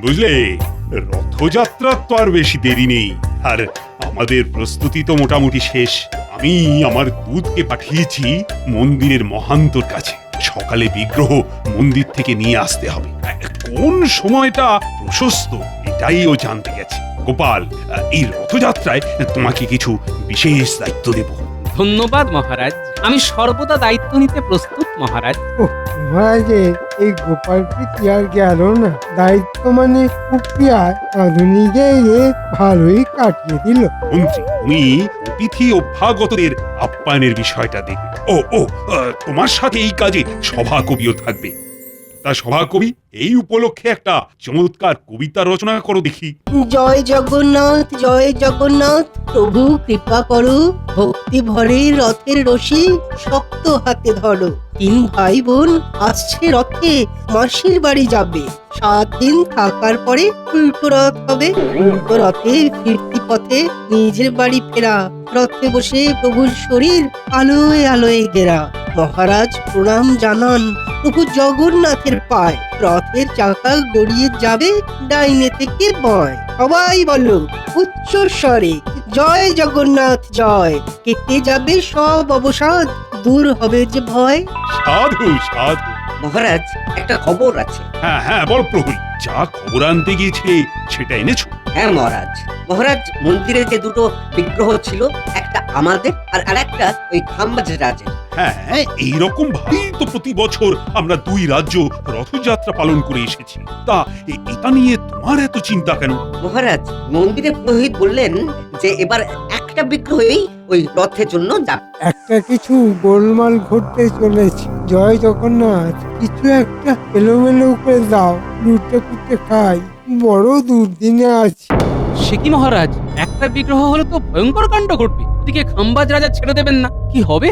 বুঝলে, রথযাত্রার তো আর বেশি দেরি নেই, আর আমাদের প্রস্তুতি তো মোটামুটি শেষ। আমি আমার দূতকে পাঠিয়েছি মন্দিরের মহান্তর কাছে। সকালে বিগ্রহ মন্দির থেকে নিয়ে আসতে হবে। কোন সময়টা প্রশস্ত এটাই ও জানতে গেছে। গোপাল, এই রথযাত্রায় তোমাকে কিছু বিশেষ দায়িত্ব দেব। ধন্যবাদ মহারাজ, আমি সর্বদা দায়িত্ব নিতে প্রস্তুত মহারাজ। মহারাজের এই গোপাল প্রীতি আর গেল না। দায়িত্ব মানে কুপিয়ার আধুনিকে ভালোই কাটিয়ে দিল। মন্ত্রী, তুমি অতিথি অভ্যাগতদের আপ্যায়নের বিষয়টা দেখবে। তোমার সাথে এই কাজে সভাকবিও থাকবে। তা সভাকবি, এই উপলক্ষে একটা চমৎকার কবিতা রচনা করো দেখি। জয় জগন্নাথ, জয় জগন্নাথ, প্রভু কৃপা করো, ভক্তি ভরে রথের রশি শক্ত হাতে ধরো। 3 ভাই বোন আসছে রথে, মাসির বাড়ি যাবে। 7 দিন থাকার পরে উল্টো রথ হবে। উল্টো রথে ফিরতি পথে নিজের বাড়ি ফেরা। রথে বসে প্রভুর শরীর আলোয় আলোয় ঘেরা। মহারাজ প্রণাম জানান প্রভু জগন্নাথের পায়। রথের চাকা গড়িয়ে যাবে ডাইনে থেকে বাঁয়। সবাই বলো উচ্চ স্বরে, জয় জগন্নাথ জয়। কেটে যাবে সব অবসাদ, দূর হবে যে ভয়। সাধু সাধু। মহারাজ, একটা খবর আছে। হ্যাঁ বল প্রহরী, যা খবর আনতে গিয়েছে সেটা এনেছো? হ্যাঁ মহারাজ, মহারাজ মন্দিরে যে দুটো বিগ্রহ ছিল, একটা আমাদের আর আরেকটা ওই খাম্বাজ রাজের। হ্যাঁ, এইরকম ভাবেই তো প্রতি বছর আমরা 2 রাজ্য রথযাত্রা পালন করে এসেছি। তা এটা নিয়ে তোমার এত চিন্তা কেন? মহারাজ, মন্দিরে পুরোহিত বললেন যে এবার একটা বিগ্রহই ওই রথের জন্য যাবে। একটা কিছু গোলমাল ঘটতে চলেছে। জয় জগন্নাথ, কিছু একটা এলোমেলো করে দাও, লুটে পুটে খাই, বড় দুর্দিনে আছি। সে কি মহারাজ, একটা বিগ্রহ হলে তো ভয়ঙ্কর কাণ্ড ঘটবে। ওদিকে খাম্বাজ রাজা ছেড়ে দেবেন না, কি হবে?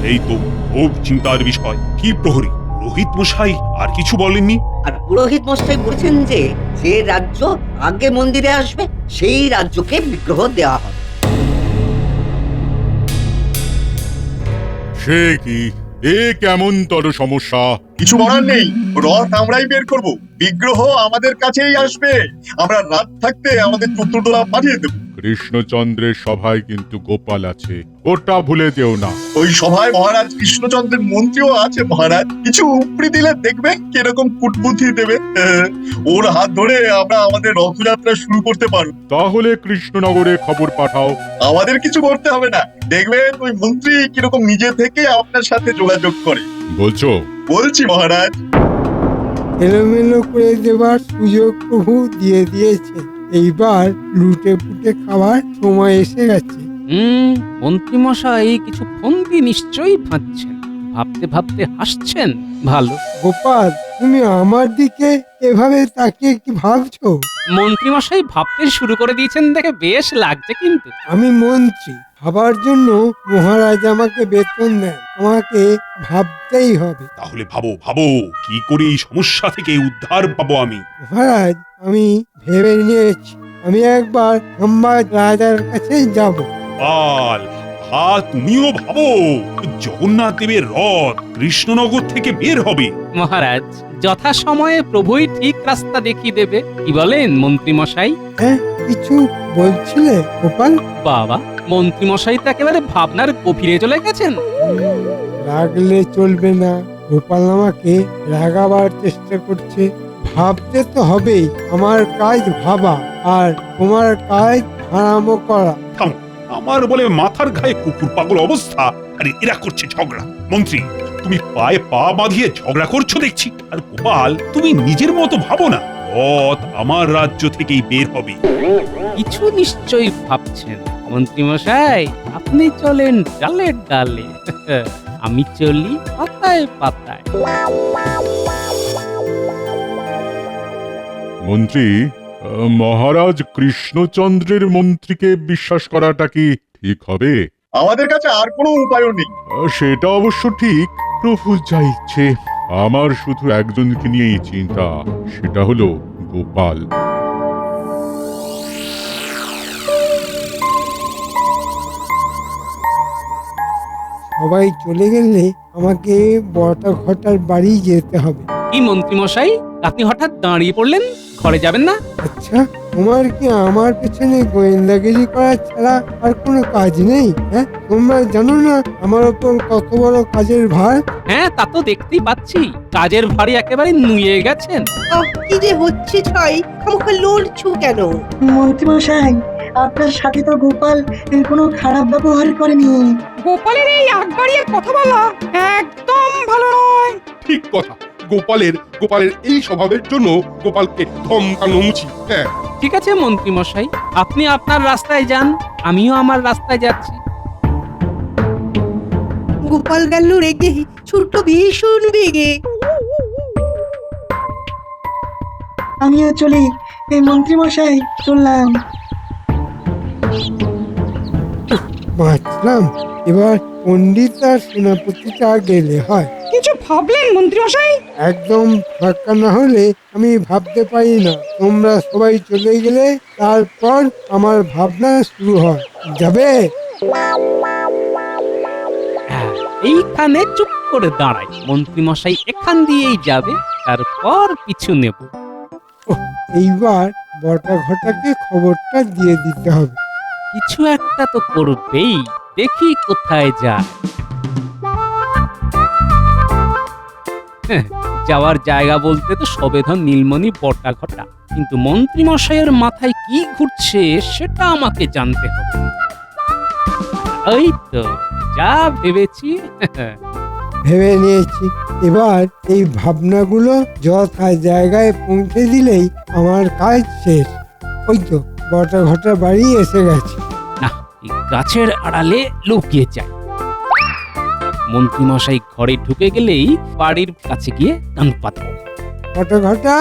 এই তো খুব চিন্তার বিষয়। কি প্রহরী, রোহিত মশাই আর কিছু বলেননি? আর পুরোহিত মশাই বলেছেন যে যে রাজ্য আগে মন্দিরে আসবে সেই রাজ্যকে বিগ্রহ দেওয়া হবে। সে কি, এ কেমন তর সমস্যা? কিছু বলার নেই, রথ আমরাই বের করব, বিগ্রহ আমাদের কাছেই আসবে। আমরা রাত থাকতে আমাদের চতুর্দোলা পাঠিয়ে দেব। কৃষ্ণচন্দ্রের সভায় কিন্তু গোপাল আছে, ওটা ভুলে যেও না। ওই সভায় মহারাজ কৃষ্ণচন্দ্রের মন্ত্রীও আছে। মহারাজ কিছু উপরি দিলে দেখবেন কিরকম কুটবুদ্ধি দেবে। ওর হাত ধরে আমরা আমাদের রথযাত্রা শুরু করতে পারব। তাহলে কৃষ্ণনগরে খবর পাঠাও। আমাদের কিছু করতে হবে না, দেখবেন ওই মন্ত্রী কিরকম নিজে থেকে আপনার সাথে যোগাযোগ করে। বলছো? বলছি মহারাজ। এলোমেলো করে দেবার সুযোগ প্রভু দিয়ে দিয়েছে। এইবার লুটে পুটে খাওয়ার সময় এসে গেছে। মন্ত্রী মশাই কিছু ফন্দি নিশ্চয়ই ভাবছেন, ভাবতে ভাবতে হাসছেন। ভালো। গোপাল, তুমি আমার দিকে এভাবে তাকিয়ে কি ভাবছো? মন্ত্রী মশাই ভাবতে শুরু করে দিয়েছেন দেখে বেশ লাগছে কিন্তু। আমি মন্ত্রী, ভাবার জন্য মহারাজ আমাকে বেতন দেন, আমাকে ভাবতেই হবে। তাহলে ভাবো ভাবো, কি করে এই সমস্যা থেকে উদ্ধার পাবো আমি। মহারাজ, আমি ভেবে নিয়েছি, আমি একবার খাম্বাজ রাজার কাছে যাব। পাল, তুমিও ভাবো। জগন্নাথ দেবের রথ কৃষ্ণনগর থেকে বের হবে। মহারাজ, যথাসময়ে প্রভুই ঠিক রাস্তা দেখিয়ে দেবে। কি বলেন মন্ত্রী মশাই? হ্যাঁ, কিছু বলছিলে গোপাল? বাবা, মন্ত্রী মশাই তো একেবারে ভাবনার গভীরে চলে গেছেন। রাগলে চলবে না। গোপাল আমাকে রাগাবার চেষ্টা করছে। ভাবতে তো হবেই, আমার কাজ ভাবা আর তোমার কাজ আরামও করা। থামো, আমার বলে মাথার ঘায়ে কুকুর পাগল অবস্থা, আরে এরা করছে ঝগড়া। মন্ত্রী, তুমি পায়ে পা বাঁধিয়ে ঝগড়া করছো দেখছি। আর গোপাল, তুমি নিজের মতো ভাবো না, রথ আমার রাজ্য থেকেই বের হবে। কিছু নিশ্চয়ই ভাবছেন মন্ত্রী মশাই। আপনি চলেন ডালে ডালে, আমি চলি পাতায় পাতায়। মন্ত্রী, মহারাজ কৃষ্ণচন্দ্রের মন্ত্রীকে বিশ্বাস করাটা কি ঠিক হবে? আমাদের কাছে আর কোনো উপায়ও নেই। সেটা অবশ্য ঠিক। প্রভু যা ইচ্ছে। আমার শুধু একজনকে নিয়েই চিন্তা, সেটা হলো গোপাল। সবাই চলে গেলে আমাকে বটা ঘটার বাড়ি যেতে হবে। কি মন্ত্রী মশাই, আপনি হঠাৎ দাঁড়িয়ে পড়লেন, ঘরে যাবেন না? আচ্ছা, তোমার কি আমার পেছনে গোয়েন্দাগিরি করা ছাড়া আর কোনো কাজ নেই? হ্যাঁ, তোমরা জানো না আমার ওপর কত বড় কাজের ভার? হ্যাঁ, তা তো দেখতেই পাচ্ছি। কাজের ভারী একেবারে নুয়ে গেছেন। কি যে হচ্ছে ছয়, খামোখা লড়ছো কেন? মন্ত্রীমশাই, আপনার সাথে তো গোপাল কোনো খারাপ ব্যবহার করেনি। গোপালের এই আগবাড়িয়ে কথা বলা একদম ভালো নয়। ঠিক কথা। গোপালের এই স্বভাবের জন্য গোপালকে ধমকানো উচিত। হ্যাঁ, ঠিক আছে মন্ত্রী মশাই, আপনি আপনার রাস্তায় যান, আমিও আমার রাস্তায় যাচ্ছি। গোপাল গেল রেগে, ছোট্ট ভীষণ বেগে। আমিও চলি, এই মন্ত্রীমশাই চললাম। বাঁচলাম। এবার পণ্ডিত আর সেনাপতিটা গেলে হয়। কিছু ভাবলেন মন্ত্রীমশাই? একদম ফাঁকা না হলে আমি ভাবতে পারি না। তোমরা সবাই চলে গেলে তারপর আমার ভাবনা শুরু হয়। যাবে? হ্যাঁ, এইখানে চুপ করে দাঁড়াই। মন্ত্রী মশাই এখান দিয়েই যাবে, তারপর পিছু নেব। এইবার বটা ঘটাকে খবরটা দিয়ে দিতে হবে। কিছু একটা তো করবেই, দেখি কোথায় যায়। হ্যাঁ, যাওয়ার জায়গা বলতে তো সবেধন নীলমণি বটা ঘটা, কিন্তু মন্ত্রী মশাইয়ের মাথায় কি ঘুরছে সেটা আমাকে জানতে হবে। ওই তো যা ভেবেছি। ভেবে নিয়েছি। এবার এই ভাবনাগুলো যথা জায়গায় পৌঁছে দিলেই আমার কাজ শেষ। ওই তো বটা ঘটা বাড়ি এসে গেছে। না, এই গাছের আড়ালে লুকিয়ে যাই। মন্ত্রী মশাই ঘরে ঢুকে গেলেই বাড়ির কাছে গিয়ে কান পাতব। বটা ঘটা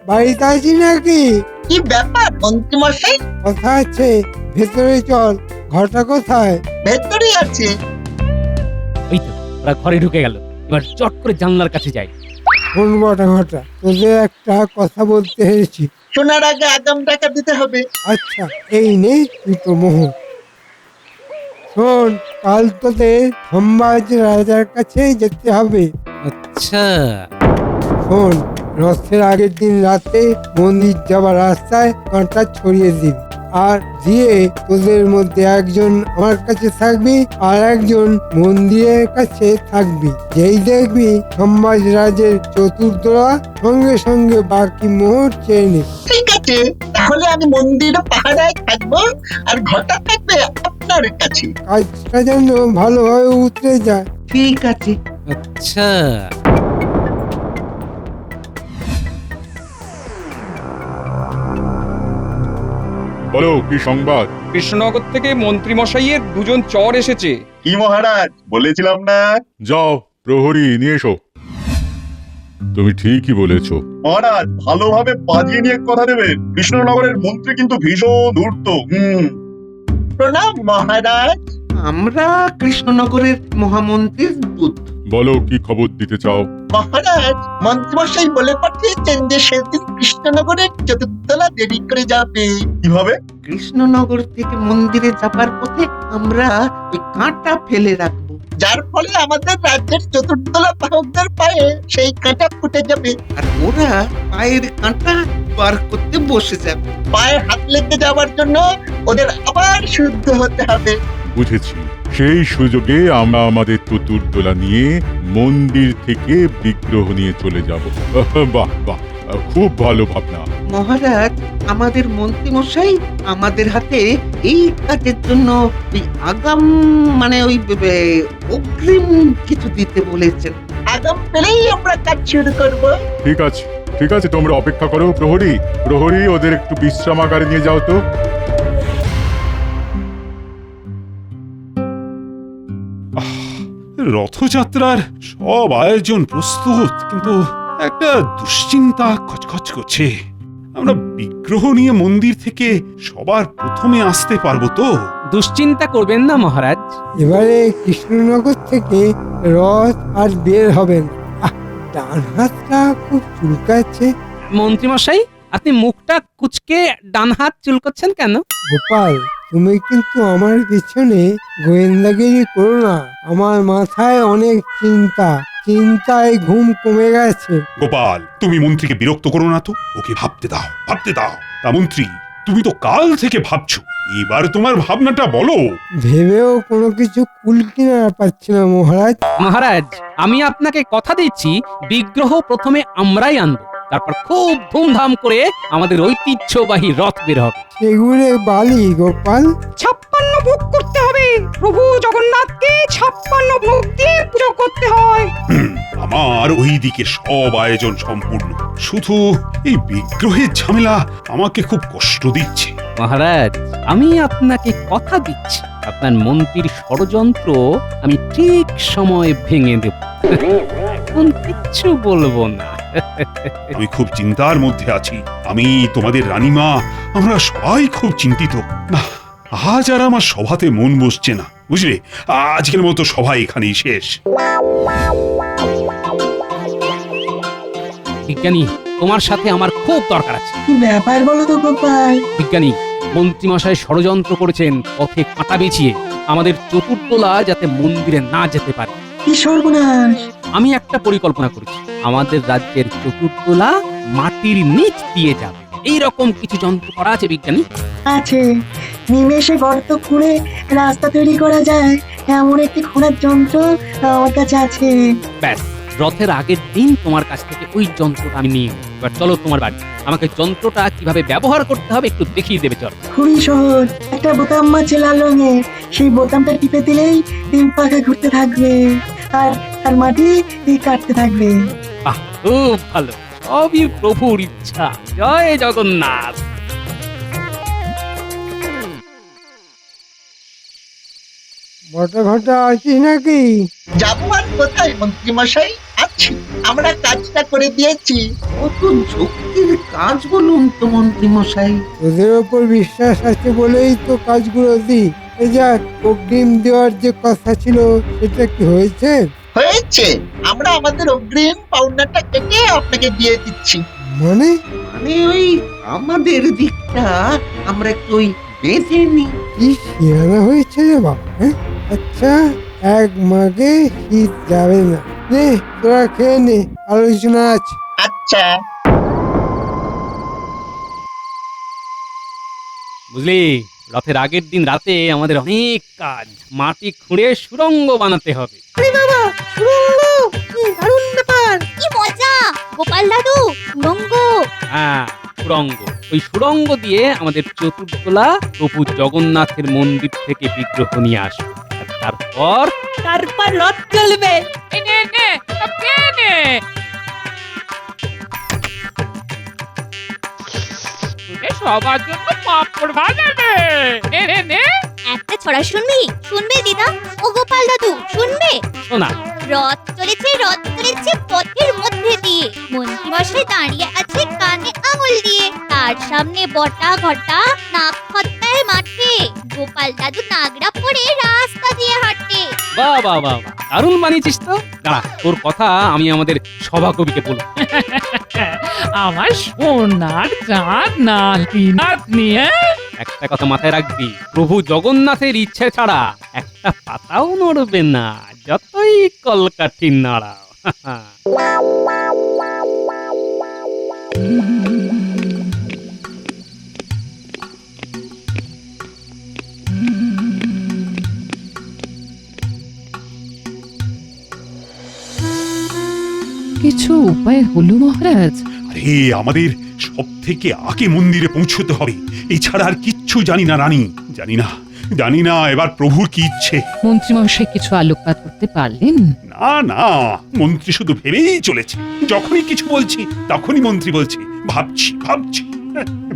বাড়িতে আছি নাকি? কি ব্যাপার মন্ত্রীমশাই? কথা আছে, ভেতরে চল। ঘটা কোথায়? ভেতরে আছে। ওই তো ওরা ঘরে ঢুকে গেল, এবার চট করে জানলার কাছে যাই। শোন বটা ঘটা, তোদের একটা কথা বলতে এসেছি। শোনার আগে আগাম টাকা দিতে হবে। আচ্ছা, এই নে দুটো মোহর। শোন, কাল তোদের সম্বাজ রাজার কাছে যেতে হবে। আচ্ছা, শোন, রথের আগের দিন রাতে মন্দির যাবার রাস্তায় কাঁটা ছড়িয়ে দিবি, আর দিয়ে তোদের মধ্যে একজন আমার কাছে থাকবি আর একজন মন্দিরের কাছে থাকবি। যেই দেখবি সম্বাজ রাজের চতুর্দোলা, সঙ্গে সঙ্গে বাকি মোহর চেয়ে নে। ঠিক আছে, তাহলে আমি মন্দিরে পাহারায় থাকবো আর ঘটা থাকবে আপনার কাছে। কাজটা যেন ভালোভাবে উতরে যায়। ঠিক আছে। আচ্ছা। বলো কি সংবাদ? কৃষ্ণনগর থেকে মন্ত্রী মশাইয়ের দুজন চর এসেছে। কি মহারাজ, বলেছিলাম না? যাও, প্রহরী নিয়ে এসো। তুমি ঠিকই বলেছো। মহারাজ, ভালোভাবে বাজিয়ে নিয়ে কথা দেবেন। কৃষ্ণনগরের মন্ত্রী কিন্তু ভীষণ ধূর্ত। প্রণাম মহারাজ। আমরা কৃষ্ণনগরের মহামন্ত্রীর দূত। বলো কি খবর দিতে চাও? মহারাজ, মন্ত্রীমশাই বলে পাঠিয়েছেন যে সেদিন কৃষ্ণনগরের চতুর্দোলা দেরি করে যাবে। কিভাবে? কৃষ্ণনগর থেকে মন্দিরে যাবার পথে আমরা ওই কাঁটা ফেলে রাখবো, যার ফলে আমাদের রাজ্যের চতুর্দোলা বাহকদের পায়ে সেই কাঁটা ফুটে যাবে আর ওরা পায়ের কাঁটা বার করতে বসে যাবে। পায়ে হাত লেগে যাওয়ার জন্য ওদের আবার শুদ্ধ হতে হবে। বুঝেছি। সেই সুযোগে আমরা আমাদের চতুর্দোলা নিয়ে মন্দির থেকে বিগ্রহ নিয়ে চলে যাব। বাহ বাহ, খুব ভালো ভাবনা। মহারাজ, আমাদের মন্ত্রী মশাই আমাদের হাতে এই কাজের জন্য ওই আগাম ওই অগ্রিম কিছু দিতে বলেছেন। আগাম পেলেই আমরা কাজ শুরু করব। ঠিক আছে, ঠিক আছে, তোমরা অপেক্ষা করো। প্রহরী ওদের একটু বিশ্রামাগারে নিয়ে যাও তো। রথযাত্রার সব আয়োজন প্রস্তুত, কিন্তু একটা দুশ্চিন্তা খচখচ করছে। আমরা বিগ্রহ নিয়ে মন্দির থেকে সবার প্রথমে আসতে পারবো তো? দুশ্চিন্তা করবেন না মহারাজ। এবারে কৃষ্ণনগর থেকে রথ আর বের হবেন। ডান হাতটা খুব চুলকাচ্ছে। মন্ত্রী মশাই, আপনি মুখটা কুচকে ডান হাত চুলকোচ্ছেন কেন? গোপাল, তুমি কিন্তু আমার পিছনে গোয়েন্দাগিরি করো না। আমার মাথায় অনেক চিন্তা, চিন্তায় ঘুম কমে গেছে। গোপাল, তুমি মন্ত্রীকে বিরক্ত করো না তো, ওকে ভাবতে দাও, ভাবতে দাও। তা মন্ত্রী, তুমি তো কাল থেকে ভাবছো, এবার তোমার ভাবনাটা বলো। ভেবেও কোনো কিছু কুল কিনারা পাচ্ছি না মহারাজ। মহারাজ, আমি আপনাকে কথা দিচ্ছি, বিগ্রহ প্রথমে আমরাই আনবো, তারপর খুব ধুমধাম করে আমাদের ঐতিহ্যবাহী রথ বের হবে। সেগুলো বালি গোপাল। 56 ভোগ করতে হবে। প্রভু জগন্নাথকে 56 ভোগ দিয়ে পুজো করতে হয়। আমার ওই দিকে সব আয়োজন সম্পূর্ণ, শুধু এই বিগ্রহের ঝামেলা আমাকে খুব কষ্ট দিচ্ছে। মহারাজ, আমি আপনাকে কথা দিচ্ছি, আপনার মন্ত্রীর ষড়যন্ত্র আমি ঠিক সময় ভেঙে দেব। এখন কিচ্ছু বলবো না। আমি খুব চিন্তার মধ্যে আছি, আমি, তোমাদের রানীমা, আমরা সবাই খুব চিন্তিত। না, আজ আর আমার সভাতে মন বসছে না, বুঝলে। আজকের মতো সভা এখানেই শেষ। বিজ্ঞানী, তোমার সাথে আমার খুব দরকার আছে। কি ব্যাপার বলো তো গোপাল? বিজ্ঞানী, মন্ত্রীমশাই ষড়যন্ত্র করেছেন পথে কাঁটা বিছিয়ে আমাদের চতুর্দোলা যাতে মন্দিরে না যেতে পারে। কি সর্বনাশ! আমি একটা পরিকল্পনা করেছি, আমাদের রাজ্যের চতুর্দোলা মাটির নিচ দিয়ে যাবে, এই রকম কিছু যন্ত্র করা আছে বিজ্ঞানী। আছে, নিমেষে গর্ত খুঁড়ে রাস্তা তৈরি করা যায় এমন একটি খোঁড়ার যন্ত্র আমার কাছে আছে। ব্যাস, রথের আগের দিন তোমার কাছ থেকে ওই যন্ত্রটা আমি নিয়ে নেব। এবার চলো তোমার বাড়ি, আমাকে যন্ত্রটা কিভাবে ব্যবহার করতে হবে একটু দেখিয়ে দেবে। চলো। খুবই সহজ, একটা বোতাম আছে লাল রঙের, সেই বোতামটা টিপে দিলেই তিন পাখা ঘুরতে থাকবে আর আর মাটি কাটতে থাকবে। বাহ, খুব ভালো, সবই প্রভুর ইচ্ছা। জয় জগন্নাথ। বটা ঘটা আছিস নাকি? যাবো আর কোথায় মন্ত্রী মশাই, আছি। আমরা কাজটা করে দিয়েছি। কত ঝক্কির কাজ বলুন তো মন্ত্রী মশাই। তোদের ওপর বিশ্বাস আছে বলেই তো কাজগুলো দিই। এই যাক, অগ্রিম দেওয়ার যে কথা ছিল সেটা কি হয়েছে? হয়েছে, আমরা আমাদের অগ্রিম পাওনাটা কেটে আপনাকে দিয়ে দিচ্ছি। মানে মানে ওই আমাদের দিকটা আমরা একটু ওই বেঁধে নিই। কি শিয়ানা হয়েছে রে বাবা, হ্যাঁ? আচ্ছা, এক মাগে শীত যাবে না। নে তোরা খেয়ে নে, আলোচনা আছে। আচ্ছা। বুঝলি, রথের আগের দিন রাতে আমাদের অনেক কাজ, মাটি খুঁড়ে সুড়ঙ্গ বানাতে হবে। দারুণ ব্যাপার! কি মজা! গোপাল দাদু, সুড়ঙ্গ! হ্যাঁ, সুড়ঙ্গ। ওই সুড়ঙ্গ দিয়ে আমাদের চতুর্দোলা প্রভু জগন্নাথের মন্দির থেকে বিগ্রহ নিয়ে আসবে, আর তারপর রথ চলবে। সবার জন্য পাপড় ভাজা নে। একটা ছড়া শুনবি? শুনবে দিদা? ও গোপাল দাদু, শুনবে? শোনা। রথ চলেছে পথের মধ্যে দিয়ে, মন্ত্রীমশাই দাঁড়িয়ে আছে কানে আঙুল দিয়ে, তার সামনে বটা ঘটা নাক খত্তায় মাঠে, গোপাল দাদু নাগরা পরে রাস্তা দিয়ে হাঁটে। বাহ বাহ বাহ বাহ, দারুণ বানিয়েছিস তো। দাঁড়া, তোর কথা আমি আমাদের সভাকবিকে বলবো। আমার সোনার চাঁদ নাতি নাতনি। একটা কথা মাথায় রাখবি, প্রভু জগন্নাথের ইচ্ছে ছাড়া একটা পাতাও নড়বে না, যতই কলকাঠি নাড়াও। কিছু উপায় হলো মহারাজ? আরে, আমাদের সব থেকে আগে মন্দিরে পৌঁছতে হবে, এছাড়া আর কিচ্ছু জানি না রানী। জানি না এবার প্রভুর কি ইচ্ছে। মন্ত্রীমশাই কিছু আলোকপাত করতে পারলেন? না, মন্ত্রী শুধু ভেবেই চলেছে। যখনই কিছু বলছি তখনই মন্ত্রী বলছে ভাবছি।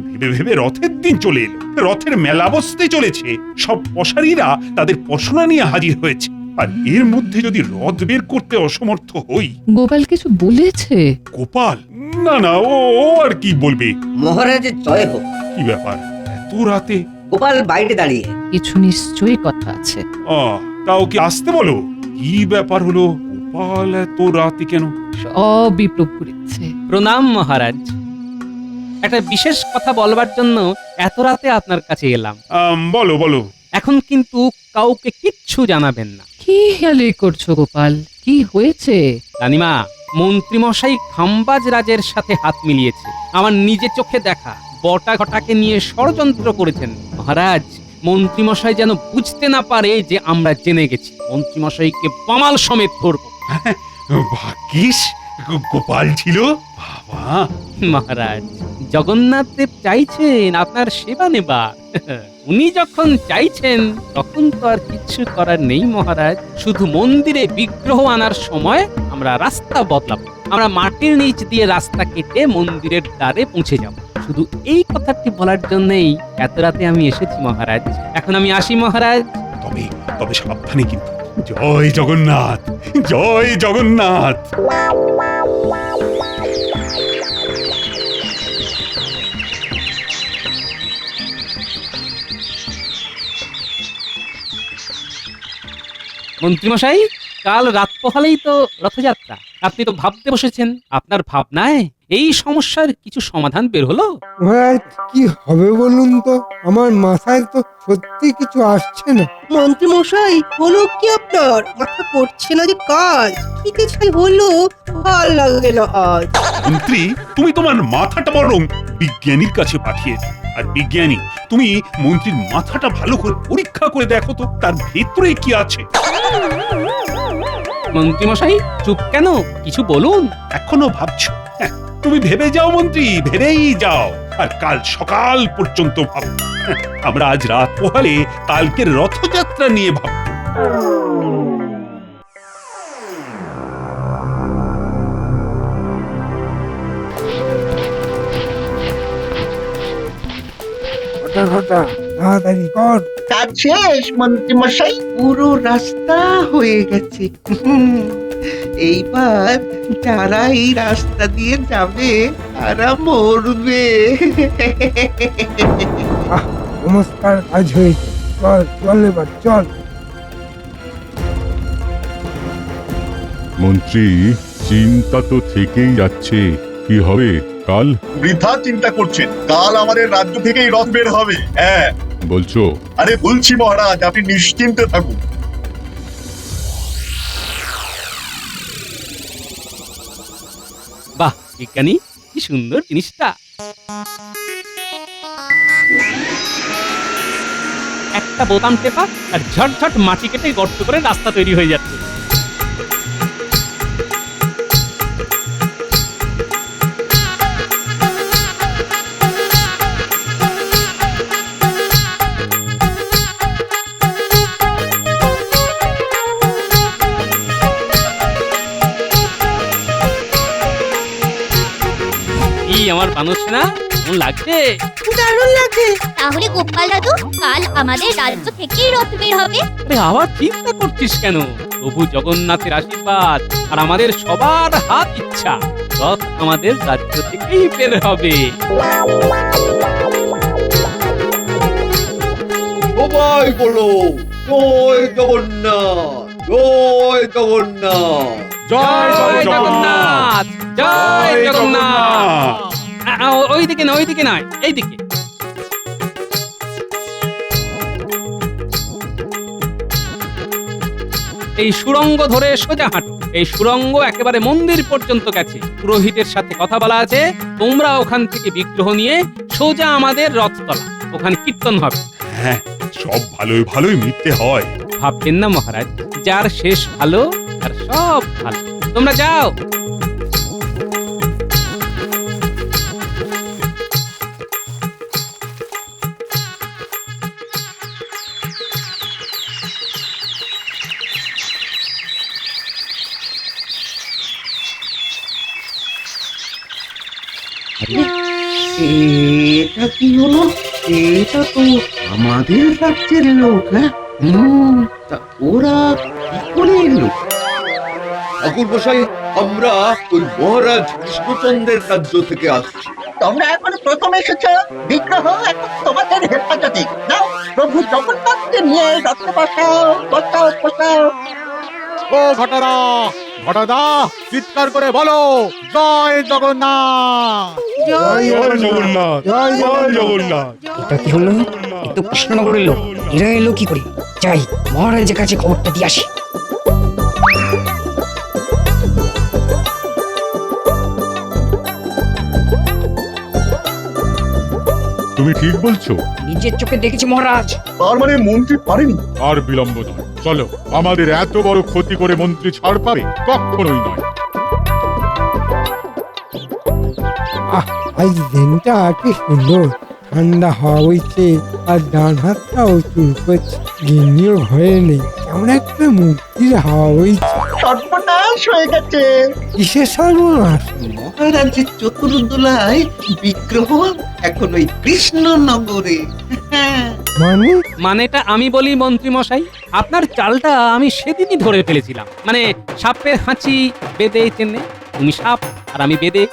ভেবে ভেবে রথের দিন চলে এলো, রথের মেলা বসতে চলেছে, সব পশারীরা তাদের পশনা নিয়ে হাজির হয়েছে, আর এর মধ্যে যদি রথ বের করতে অসমর্থ হই। গোপাল কিছু বলেছে? গোপাল? না, ও আর কি বলবে। মহারাজের জয় হোক। কি ব্যাপার এত রাতে? গোপাল বাইরে দাঁড়িয়ে। কিছু নিশ্চয়ই কথা আছে। তাও কি আসতে বলো। কি ব্যাপার হলো, গোপাল এত রাতে কেন? সবই প্রভুর ইচ্ছে। প্রণাম মহারাজ, একটা বিশেষ কথা বলবার জন্য এত রাতে আপনার কাছে এলাম। বলো। এখন কিন্তু কাউকে কিচ্ছু জানাবেন না। কি হেয়ালি করছো গোপাল? কি হয়েছে? রানীমা, মন্ত্রীমশাই খাম্বাজ রাজের সাথে হাত মিলিয়েছে। আমার নিজে চোখে দেখা বটা ঘটাকে নিয়ে ষড়যন্ত্র করেছেন। মহারাজ, মন্ত্রীমশাই যেন বুঝতে না পারে যে আমরা জেনে গেছি। মন্ত্রীমশাইকে পামাল সমেত ধরব। ভাগ্যিস গোপাল ছিল। বাবা, মহারাজ, জগন্নাথ দেব চাইছেন আপনার সেবা নেবার। উনি যখন চাইছেন তখন তো আর কিছু করার নেই মহারাজ। শুধু মন্দিরে বিগ্রহ আনার সময় আমরা রাস্তা বদলাবো। আমরা মাটির নিচ দিয়ে রাস্তা কেটে মন্দিরের দ্বারে পৌঁছে যাব। শুধু এই কথাটি বলার জন্যই এত রাতে আমি এসেছি মহারাজ। এখন আমি আসি মহারাজ। তবে তবে সাবধানে কিন্তু। জয় জগন্নাথ, জয় জগন্নাথ। মন্ত্রীমশাই, কাল রাত পোহালেই তো রথযাত্রা। আপনি তো ভাবতে বসেছেন। আপনার ভাবনায় এই সমস্যার কিছু সমাধান বের হলো? মহারাজ, কি হবে বলুন তো? আমার মাথায় তো সত্যি কিছু আসছে না। মন্ত্রী মশাই, হলো কি আপনার? মাথা করছে না যে কাজ। কি চাই হলো, ভাল লাগে না আজ। মন্ত্রী, তুমি তোমার মাথাটা বরং বিজ্ঞানীর কাছে পাঠিয়েছো। আর বিজ্ঞানী, তুমি মন্ত্রীর মাথাটা ভালো করে পরীক্ষা করে দেখো তো তার ভেতরে কি আছে। মন্ত্রীমশাই চুপ কেন? কিছু বলুন। এখনো ভাবছো? হ্যাঁ, তুমি ভেবে যাও মন্ত্রী, ভেবেই যাও। আর কাল সকাল পর্যন্ত ভাবো। হ্যাঁ, আমরা আজ রাত পোহালে কালকের রথযাত্রা নিয়ে ভাববো। ঘটা তাড়াতাড়ি কর। কাজ শেষ মন্ত্রী মশাই, পুরো রাস্তা হয়ে গেছে। এইবার যারা এই রাস্তা দিয়ে যাবে তারা মরবে। নমস্কার, কাজ হয়েছে। চল চল, এবার চল। মন্ত্রী, চিন্তা তো থেকেই যাচ্ছে। কি হবে কাল? বৃথা চিন্তা করছেন, কাল আমাদের রাজ্য থেকেই রথ বের হবে। হ্যাঁ বলছো? আরে বলছি মহারাজ, আপনি নিশ্চিন্তে থাকুন। বাহ বিজ্ঞানী, কি সুন্দর জিনিসটা। একটা বোতাম টেপা আর ঝটঝট মাটি কেটে গর্ত করে রাস্তা তৈরি হয়ে যাচ্ছে। আমার বানর সেনা কেমন লাগছে? দারুণ লাগছে। তাহলে গোপাল দাদু, কাল আমাদের রাজ্য থেকেই রথ বের হবে। আরে আবার চিন্তা করছিস কেন? প্রভু জগন্নাথের আশীর্বাদ আর আমাদের সবার হাত ইচ্ছা, রথ আমাদের রাজ্য থেকেই বের হবে। সবাই বলো জয় জগন্নাথ, জয় জগন্নাথ, জয় জগন্নাথ, জয় জগন্নাথ। ওইদিকে না, ওইদিকে নয়, এইদিকে। এই সুড়ঙ্গ ধরে সোজা হাঁটো। এই সুড়ঙ্গ একেবারে মন্দির পর্যন্ত গেছে। পুরোহিতের সাথে কথা বলা আছে। তোমরা ওখান থেকে বিগ্রহ নিয়ে সোজা আমাদের রথতলা, ওখানে কীর্তন হবে। হ্যাঁ, সব ভালোই ভালোই মিটতে হয়। ভাববেন না মহারাজ, যার শেষ ভালো আর সব ভালো। তোমরা যাও। এটা কি হলো? এটা তো আমাদের রাজ্যের লোক। হ্যাঁ, তা ওরা কি করে এলো? ঠাকুর মশাই, আমরা ওই মহারাজ কৃষ্ণচন্দ্রের রাজ্য থেকে আসছি। তোমরা এখন প্রথম এসেছো, বিগ্রহ এখন তোমাদের হেফাজতে। নাও, প্রভু জগন্নাথকে নিয়ে রথে বসাও, বসাও, বসাও। ও ঘটনা, ঘটনা চিৎকার করে বলো জয় জগন্নাথ, জয় জগন্নাথ, জয় জগন্নাথ। এটা কি হলো? এ তো কৃষ্ণনগরের লোক, এরা এলো কি করে? যাই, মহারাজের কাছে খবরটা দিয়ে আসি। তুমি ঠিক বলছো? নিজের চোখে দেখেছি মহারাজ। তার মানে মন্ত্রী পারেনি। আর বিলম্ব নয়, চলো। আমাদের এত বড় ক্ষতি করে মন্ত্রী ছাড় পাবে? কখনোই নয়। আজ দিনটা কি সুন্দর, ঠান্ডা হাওয়া বইছে আর ডান হাতটাও চুল করছে। গিন্নিও ঘরে নেই, কেমন একটা মুক্তির হাওয়া বইছে। সর্বনাশ হয়ে গেছে। কিসের সর্বনাশ? মহারাজের চতুর্দোলায় বিগ্রহ এখন ওই কৃষ্ণনগরে। মানে? মানেটা আমি বলি মন্ত্রী মশাই, আপনার চালটা আমি সেদিনই ধরে ফেলেছিলাম। মানে সাপের হাঁচি বেদে চেনে, তুমি সাপ আর আমি বেদে।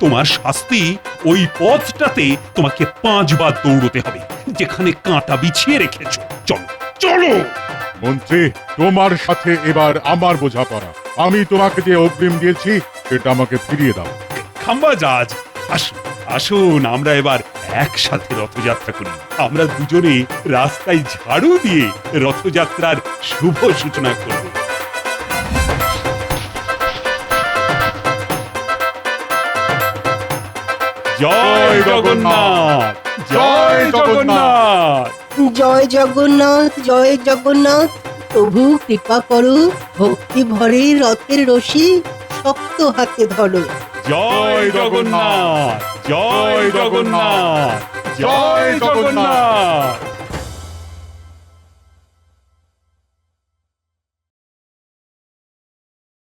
তোমার শাস্তি ওই পথটাতে তোমাকে 5 বার দৌড়তে হবে, যেখানে কাঁটা বিছিয়ে রেখেছো। চলো চলো। মন্ত্রী, তোমার সাথে এবার আমার বোঝাপড়া। আমি তোমাকে যে অগ্রিম দিয়েছি সেটা আমাকে ফিরিয়ে দাও। খাম্বাজাজ, আসুন আসুন, আমরা এবার একসাথে রথযাত্রা করি। আমরা দুজনে রাস্তায় ঝাড়ু দিয়ে রথযাত্রার শুভ সূচনা করব। জয় জগন্নাথ, জয় জগন্নাথ, জয় জগন্নাথ, জয় জগন্নাথ। প্রভু কৃপা করো, ভক্তি ভরে রথের রশি শক্ত হাতে ধরো। জয় জগন্নাথ, জয় জগন্নাথ, জয় জগন্নাথ।